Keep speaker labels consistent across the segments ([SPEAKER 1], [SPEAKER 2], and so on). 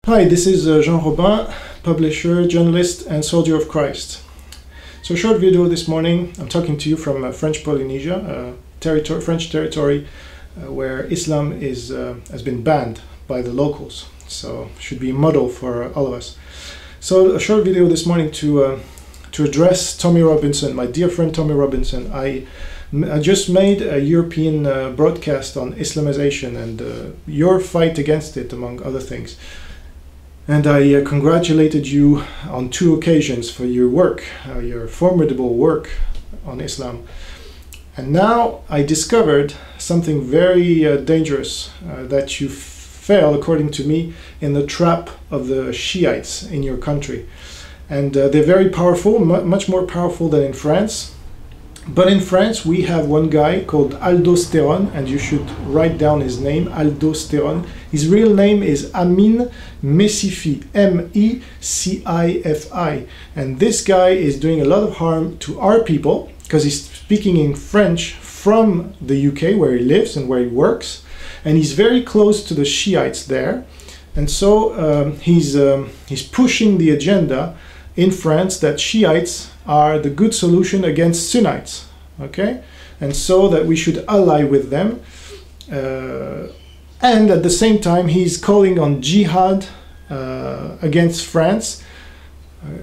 [SPEAKER 1] Hi, this is Jean Robin, publisher, journalist, and soldier of Christ. So, a short video this morning. I'm talking to you from French Polynesia, French territory where Islam has been banned by the locals. So, should be a model for all of us. So, a short video this morning to address Tommy Robinson, my dear friend Tommy Robinson. I just made a European broadcast on Islamization and your fight against it, among other things. And I congratulated you on 2 occasions for your work, your formidable work on Islam. And now I discovered something very dangerous, that you fell, according to me, in the trap of the Shiites in your country. And they're very powerful, much more powerful than in France. But in France, we have one guy called Aldosteron, and you should write down his name, Aldosteron. His real name is Amin Messifi, M-E-C-I-F-I. And this guy is doing a lot of harm to our people, because he's speaking in French from the UK, where he lives and where he works. And he's very close to the Shiites there. And so he's pushing the agenda in France that Shiites are the good solution against Sunnites, okay? And so that we should ally with them. And at the same time, he's calling on jihad against France.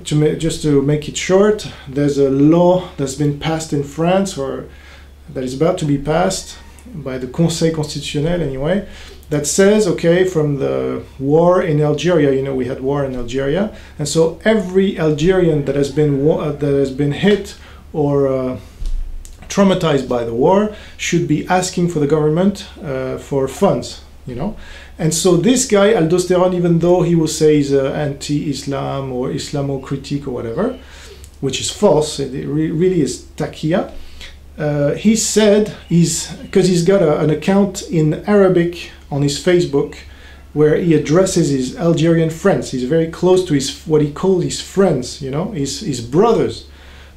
[SPEAKER 1] Just to make it short, there's a law that's been passed in France, or that is about to be passed by the Conseil Constitutionnel anyway, that says, okay, from the war in Algeria, you know, we had war in Algeria, and so every Algerian that has been hit or traumatized by the war should be asking for the government for funds, you know. And so this guy, Aldosteron, even though he will say he's anti-Islam or Islamo-critique or whatever, which is false, it really is taqiyya, he said, because he's got an account in Arabic on his Facebook where he addresses his Algerian friends. He's very close to what he calls his friends, you know, his brothers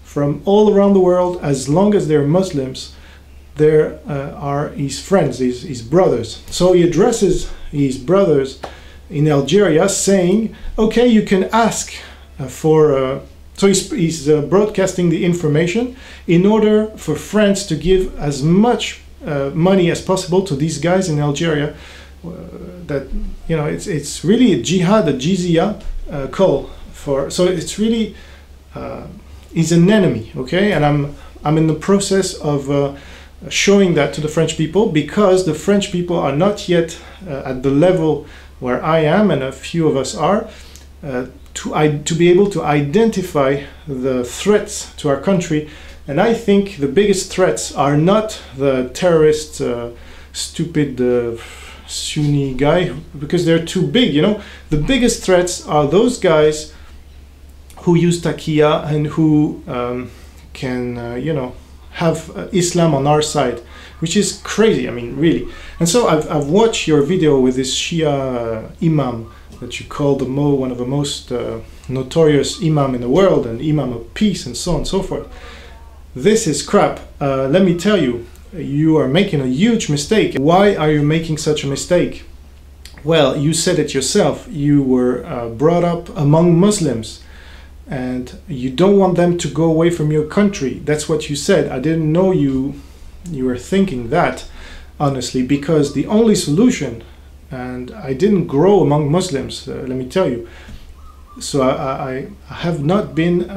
[SPEAKER 1] from all around the world. As long as they're Muslims, there are his friends, his brothers. So he addresses his brothers in Algeria saying, okay, you can ask for... So he's broadcasting the information in order for France to give as much money as possible to these guys in Algeria. That, you know, it's really a jihad, a jizya call for. So it's really he's an enemy, okay? And I'm in the process of showing that to the French people, because the French people are not yet at the level where I am and a few of us are. To be able to identify the threats to our country. And I think the biggest threats are not the terrorist, stupid Sunni guy, because they're too big, you know. The biggest threats are those guys who use taqiyya and who can, you know, have Islam on our side, which is crazy, I mean, really. And so I've watched your video with this Shia imam, that you call one of the most notorious imam in the world, and imam of peace, and so on and so forth. This is crap. Let me tell you, you are making a huge mistake. Why are you making such a mistake? Well, you said it yourself. You were brought up among Muslims, and you don't want them to go away from your country. That's what you said. I didn't know you were thinking that, honestly, because the only solution... And I didn't grow among Muslims, let me tell you. So I have not been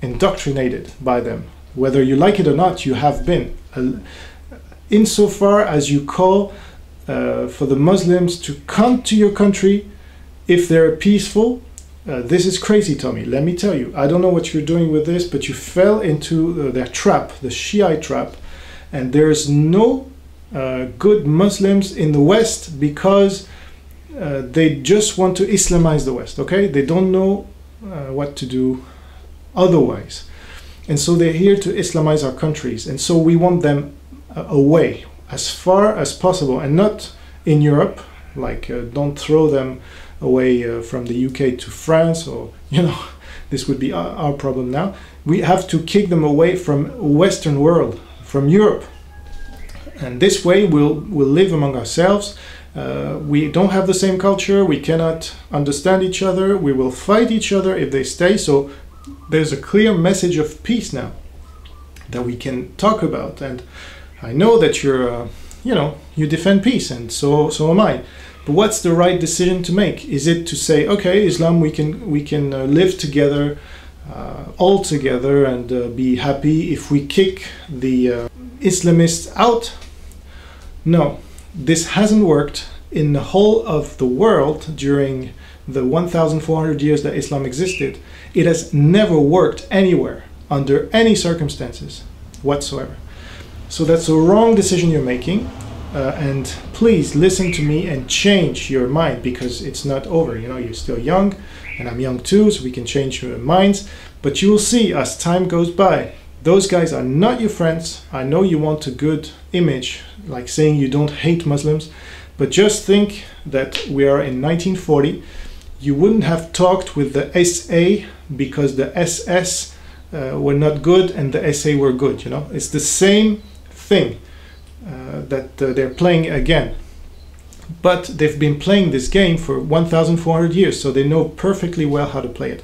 [SPEAKER 1] indoctrinated by them. Whether you like it or not, you have been. Insofar as you call for the Muslims to come to your country if they're peaceful, this is crazy, Tommy. Let me tell you. I don't know what you're doing with this, but you fell into their trap, the Shiite trap. And there's no good Muslims in the West, because they just want to Islamize the West, okay? They don't know what to do otherwise. And so they're here to Islamize our countries. And so we want them away as far as possible, and not in Europe, like don't throw them away from the UK to France, or, you know, this would be our problem now. We have to kick them away from Western world, from Europe. And this way we'll live among ourselves, We don't have the same culture, we cannot understand each other, we will fight each other if they stay. So there's a clear message of peace now that we can talk about. And I know that you're, you defend peace, and so am I. But what's the right decision to make? Is it to say, okay, Islam, we can live together, all together, and be happy if we kick the Islamists out? No, this hasn't worked in the whole of the world during the 1,400 years that Islam existed. It has never worked anywhere, under any circumstances whatsoever. So that's a wrong decision you're making. And please listen to me and change your mind, because it's not over. You're still young, and I'm young too, so we can change your minds. But you will see as time goes by, those guys are not your friends. I know you want a good image, like saying you don't hate Muslims, but just think that we are in 1940. You wouldn't have talked with the SA because the SS were not good and the SA were good. It's the same thing. That they're playing again, but they've been playing this game for 1,400 years, so they know perfectly well how to play it.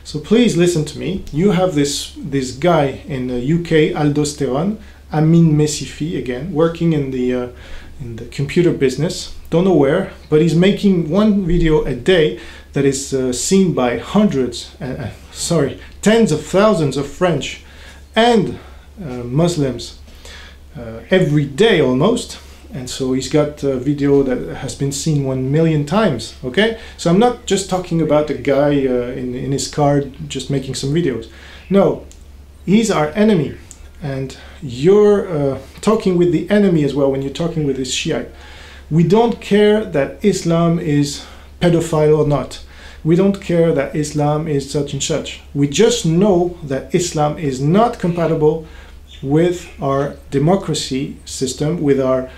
[SPEAKER 1] So please listen to me. You have this guy in the UK, aldosterone, Amin Messifi, again, working in the computer business, don't know where, but he's making one video a day that is seen by tens of thousands of French and Muslims every day almost. And so he's got a video that has been seen 1 million times. Okay, so I'm not just talking about a guy in his car just making some videos. No, he's our enemy, and you're talking with the enemy as well when you're talking with this Shiite. We don't care that Islam is pedophile or not. We don't care that Islam is such and such. We just know that Islam is not compatible with our democracy system, with our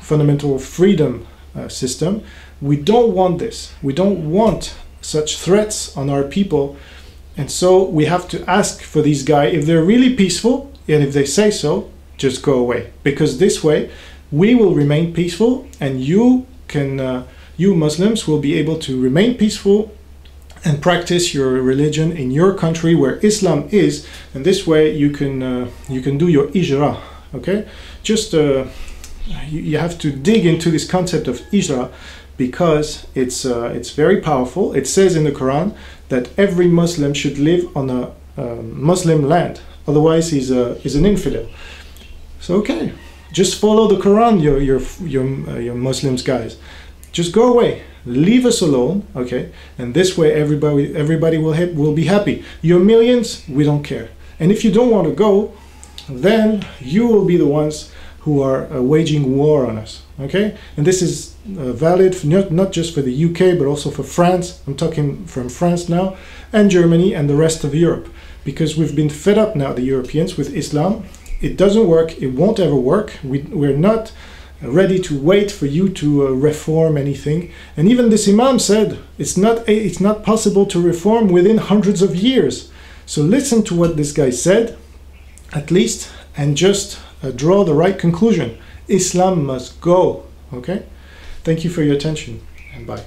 [SPEAKER 1] fundamental freedom system. We don't want this. We don't want such threats on our people. And so we have to ask for these guys, if they're really peaceful, and if they say so, just go away. Because this way, we will remain peaceful, and you Muslims will be able to remain peaceful and practice your religion in your country where Islam is, and this way you can do your hijrah. Okay, just you have to dig into this concept of hijrah, because it's very powerful. It says in the Quran that every Muslim should live on a Muslim land, otherwise he's an infidel. So okay, just follow the Quran, your Muslims guys. Just go away. Leave us alone, okay? And this way everybody will be happy. Your millions, we don't care. And if you don't want to go, then you will be the ones who are waging war on us, okay? And this is valid for not just for the UK, but also for France. I'm talking from France now, and Germany and the rest of Europe, because we've been fed up now, the Europeans, with Islam. It doesn't work. It won't ever work. We're not ready to wait for you to reform anything. And even this Imam said it's not possible to reform within hundreds of years. So listen to what this guy said, at least, and just draw the right conclusion. Islam must go. Okay? Thank you for your attention, and bye.